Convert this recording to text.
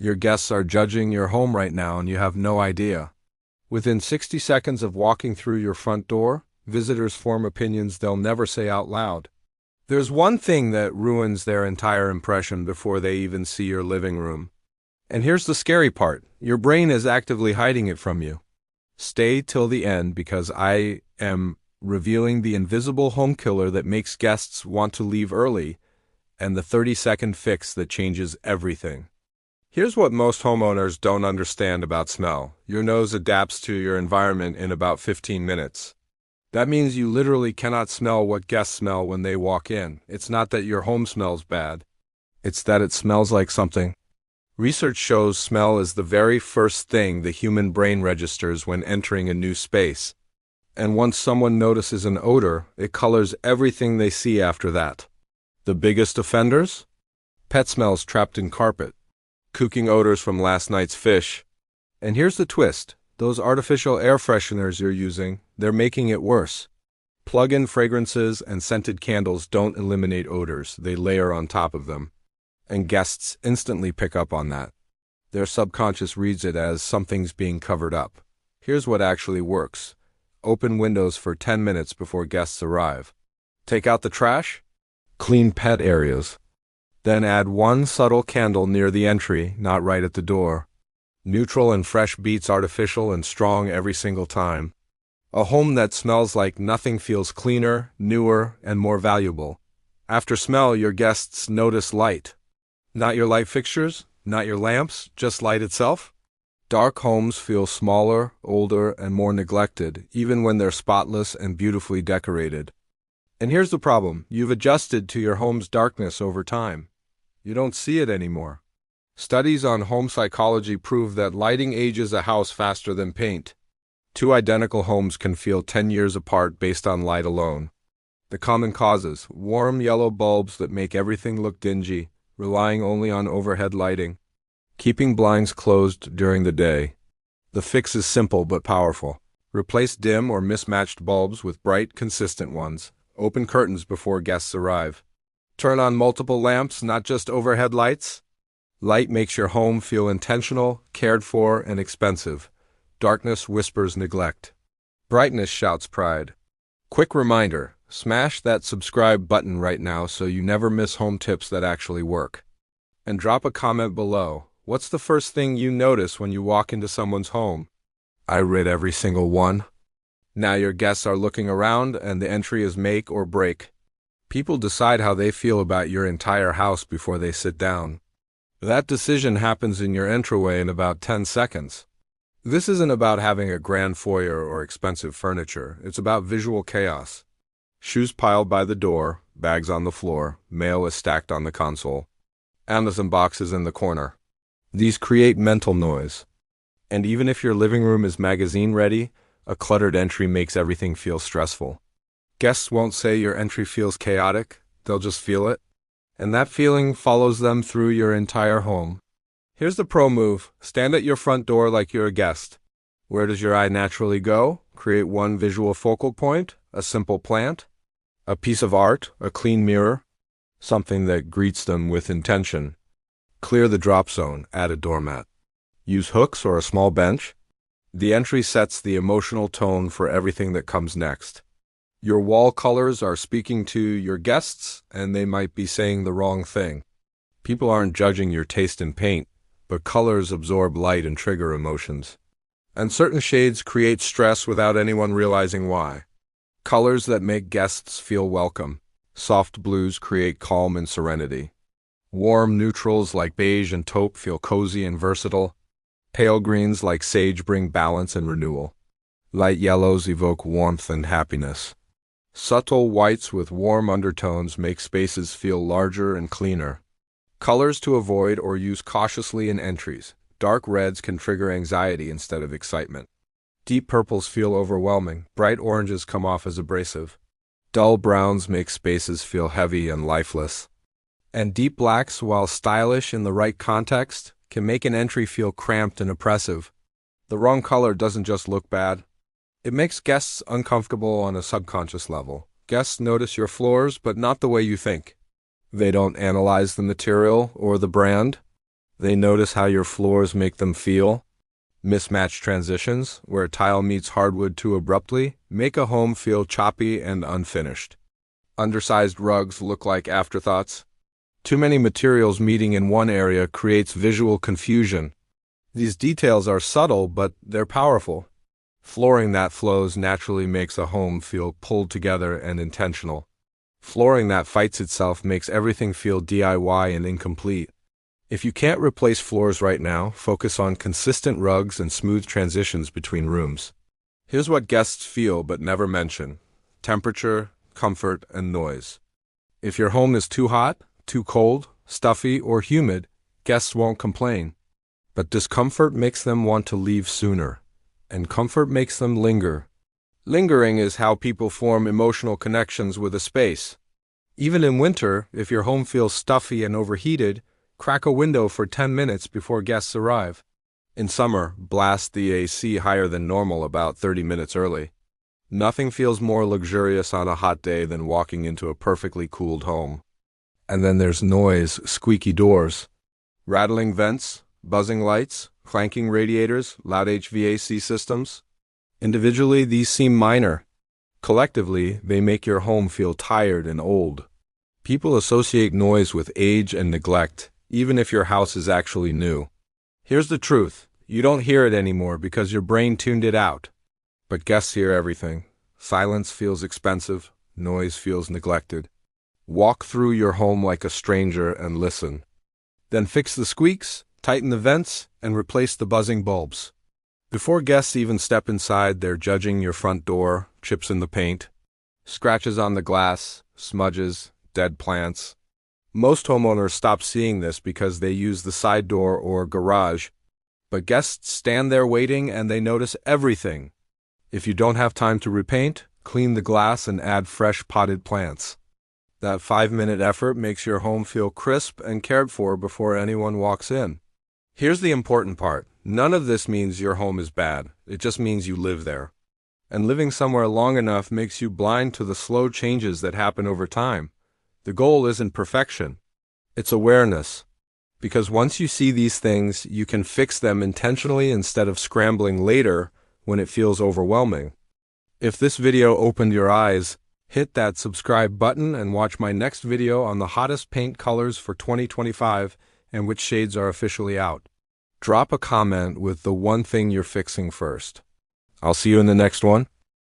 Your guests are judging your home right now and you have no idea. Within 60 seconds of walking through your front door, visitors form opinions they'll never say out loud. There's one thing that ruins their entire impression before they even see your living room. And here's the scary part. Your brain is actively hiding it from you. Stay till the end because I am revealing the invisible home killer that makes guests want to leave early and the 30-second fix that changes everything. Here's what most homeowners don't understand about smell. Your nose adapts to your environment in about 15 minutes. That means you literally cannot smell what guests smell when they walk in. It's not that your home smells bad. It's that it smells like something. Research shows smell is the very first thing the human brain registers when entering a new space. And once someone notices an odor, it colors everything they see after that. The biggest offenders? Pet smells trapped in carpet. Cooking odors from last night's fish. And here's the twist. Those artificial air fresheners you're using, they're making it worse. Plug-in fragrances and scented candles don't eliminate odors, they layer on top of them. And guests instantly pick up on that. Their subconscious reads it as something's being covered up. Here's what actually works. Open windows for 10 minutes before guests arrive. Take out the trash. Clean pet areas. Then add one subtle candle near the entry, not right at the door. Neutral and fresh beats artificial and strong every single time. A home that smells like nothing feels cleaner, newer, and more valuable. After smell, your guests notice light. Not your light fixtures, not your lamps, just light itself. Dark homes feel smaller, older, and more neglected, even when they're spotless and beautifully decorated. And here's the problem. You've adjusted to your home's darkness over time. You don't see it anymore. Studies on home psychology prove that lighting ages a house faster than paint. Two identical homes can feel 10 years apart based on light alone. The common causes: warm yellow bulbs that make everything look dingy, relying only on overhead lighting, keeping blinds closed during the day. The fix is simple but powerful. Replace dim or mismatched bulbs with bright, consistent ones. Open curtains before guests arrive. Turn on multiple lamps, not just overhead lights. Light makes your home feel intentional, cared for, and expensive. Darkness whispers neglect. Brightness shouts pride. Quick reminder, smash that subscribe button right now so you never miss home tips that actually work. And drop a comment below. What's the first thing you notice when you walk into someone's home? I read every single one. Now your guests are looking around and the entry is make or break. People decide how they feel about your entire house before they sit down. That decision happens in your entryway in about 10 seconds. This isn't about having a grand foyer or expensive furniture. It's about visual chaos. Shoes piled by the door, bags on the floor, mail is stacked on the console, Amazon boxes in the corner. These create mental noise. And even if your living room is magazine ready, a cluttered entry makes everything feel stressful. Guests won't say your entry feels chaotic, they'll just feel it. And that feeling follows them through your entire home. Here's the pro move. Stand at your front door like you're a guest. Where does your eye naturally go? Create one visual focal point, a simple plant, a piece of art, a clean mirror, something that greets them with intention. Clear the drop zone, add a doormat. Use hooks or a small bench. The entry sets the emotional tone for everything that comes next. Your wall colors are speaking to your guests, and they might be saying the wrong thing. People aren't judging your taste in paint, but colors absorb light and trigger emotions. And certain shades create stress without anyone realizing why. Colors that make guests feel welcome. Soft blues create calm and serenity. Warm neutrals like beige and taupe feel cozy and versatile. Pale greens like sage bring balance and renewal. Light yellows evoke warmth and happiness. Subtle whites with warm undertones make spaces feel larger and cleaner. Colors to avoid or use cautiously in entries. Dark reds can trigger anxiety instead of excitement. Deep purples feel overwhelming. Bright oranges come off as abrasive. Dull browns make spaces feel heavy and lifeless. And deep blacks, while stylish in the right context, can make an entry feel cramped and oppressive. The wrong color doesn't just look bad. It makes guests uncomfortable on a subconscious level. Guests notice your floors, but not the way you think. They don't analyze the material or the brand. They notice how your floors make them feel. Mismatched transitions, where tile meets hardwood too abruptly, make a home feel choppy and unfinished. Undersized rugs look like afterthoughts. Too many materials meeting in one area creates visual confusion. These details are subtle, but they're powerful. Flooring that flows naturally makes a home feel pulled together and intentional. Flooring that fights itself makes everything feel DIY and incomplete. If you can't replace floors right now, focus on consistent rugs and smooth transitions between rooms. Here's what guests feel but never mention: temperature, comfort, and noise. If your home is too hot, too cold, stuffy, or humid, guests won't complain. But discomfort makes them want to leave sooner, and comfort makes them linger. Lingering is how people form emotional connections with a space. Even in winter, if your home feels stuffy and overheated, crack a window for 10 minutes before guests arrive. In summer, blast the AC higher than normal about 30 minutes early. Nothing feels more luxurious on a hot day than walking into a perfectly cooled home. And then there's noise, squeaky doors, rattling vents, buzzing lights, clanking radiators, loud HVAC systems. Individually, these seem minor. Collectively, they make your home feel tired and old. People associate noise with age and neglect, even if your house is actually new. Here's the truth: you don't hear it anymore because your brain tuned it out. But guests hear everything. Silence feels expensive. Noise feels neglected. Walk through your home like a stranger and listen. Then fix the squeaks, tighten the vents, and replace the buzzing bulbs. Before guests even step inside, they're judging your front door, chips in the paint, scratches on the glass, smudges, dead plants. Most homeowners stop seeing this because they use the side door or garage. But guests stand there waiting and they notice everything. If you don't have time to repaint, clean the glass and add fresh potted plants. That 5-minute effort makes your home feel crisp and cared for before anyone walks in. Here's the important part: none of this means your home is bad. It just means you live there. And living somewhere long enough makes you blind to the slow changes that happen over time. The goal isn't perfection. It's awareness. Because once you see these things, you can fix them intentionally instead of scrambling later when it feels overwhelming. If this video opened your eyes, hit that subscribe button and watch my next video on the hottest paint colors for 2025 and which shades are officially out. Drop a comment with the one thing you're fixing first. I'll see you in the next one.